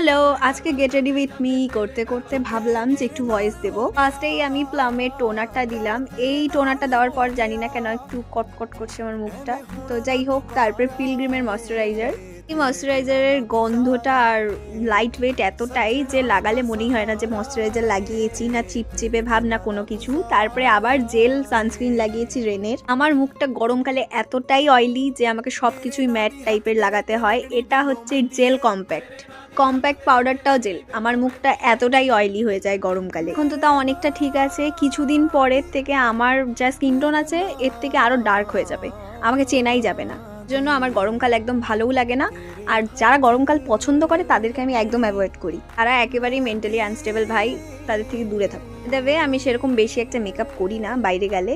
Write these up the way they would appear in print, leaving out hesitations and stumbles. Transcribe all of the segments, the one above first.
Hello, আজকে get ready with me করতে করতে ভাবলাম যে একটু ভয়েস দেব। ফার্স্টেই আমি প্লামের টোনারটা দিলাম। এই টোনারটা দেওয়ার পর জানি না কেন একটু কটকট করছে আমার মুখটা। তো যাই হোক, তারপর পিলগ্রিমের ময়শ্চারাইজার। এই ময়শ্চারাইজারের গন্ধটা আর লাইট ওয়েট এতটাই যে লাগালে মনেই হয় না যে ময়শ্চারাইজার লাগিয়েছি, না চিপচিপে ভাব না কোনো কিছু। তারপরে আবার জেল সানস্ক্রিন লাগিয়েছি রেনের। আমার মুখটা গরমকালে এতটাই অয়েলি যে আমাকে সব কিছুই ম্যাট টাইপের লাগাতে হয়। এটা হচ্ছে জেল কম্প্যাক্ট পাউডারটাও জেল। আমার মুখটা এতটাই অয়েলি হয়ে যায় গরমকালে। এখন তো তাও অনেকটা ঠিক আছে, কিছুদিন পরের থেকে আমার যা স্কিন টোন আছে এর থেকে আরও ডার্ক হয়ে যাবে, আমাকে চেনাই যাবে না। জন্য আমার গরমকাল একদম ভালোও লাগে না। আর যারা গরমকাল পছন্দ করে তাদেরকে আমি একদম অ্যাভয়েড করি। তারা একেবারেই মেন্টালি আনস্টেবল ভাই, তাদের থেকে দূরে থাকো। দেবে আমি সেরকম বেশি একটা মেকআপ করি না বাইরে গেলে,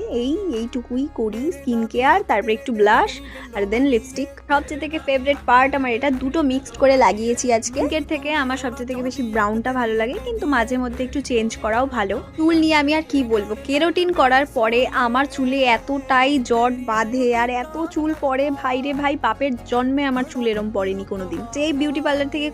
এইটুকুই করি। স্কিন কেয়ার, তারপর একটু ব্লাশ আর দেন লিপস্টিক। সবচেয়ে থেকে ফেভারিট পার্ট আমার এটা, দুটো মিক্সড করে লাগিয়েছি আজকে। পিঙ্কের থেকে আমার সবচেয়ে থেকে বেশি ব্রাউনটা ভালো লাগে, কিন্তু মাঝে মধ্যে একটু চেঞ্জ করাও ভালো। চুল নিয়ে আমি আর কি বলবো, কেরোটিন করার পরে আমার চুলে এতটাই জট বাঁধে আর এত চুল পড়ে, ভাই রে ভাই, বাপের জন্মে আমার চুল এরম পড়েনি কোনোদিন। যেই বিউটি পার্লার থেকে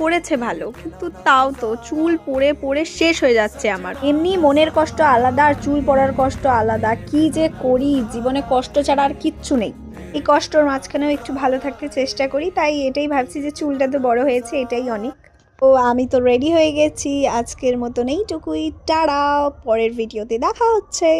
করেছে ভালো, কিন্তু তাও তো চুল পড়ে পড়ে শেষ হয়ে যাচ্ছে আমার। এমনি মনের কষ্ট আলাদা আর চুল পড়ার কষ্ট আলাদা। কি যে করি, জীবনে কষ্ট ছাড়া আর কিচ্ছু নেই। এই কষ্টর মাঝখানেও একটু ভালো থাকতে চেষ্টা করি, তাই এটাই ভাবছি যে চুলটা তো বড় হয়েছে, এটাই অনেক। ও আমি তো রেডি হয়ে গেছি, আজকের মতন এইটুকুই। টাটা, পরের ভিডিওতে দেখা হচ্ছে।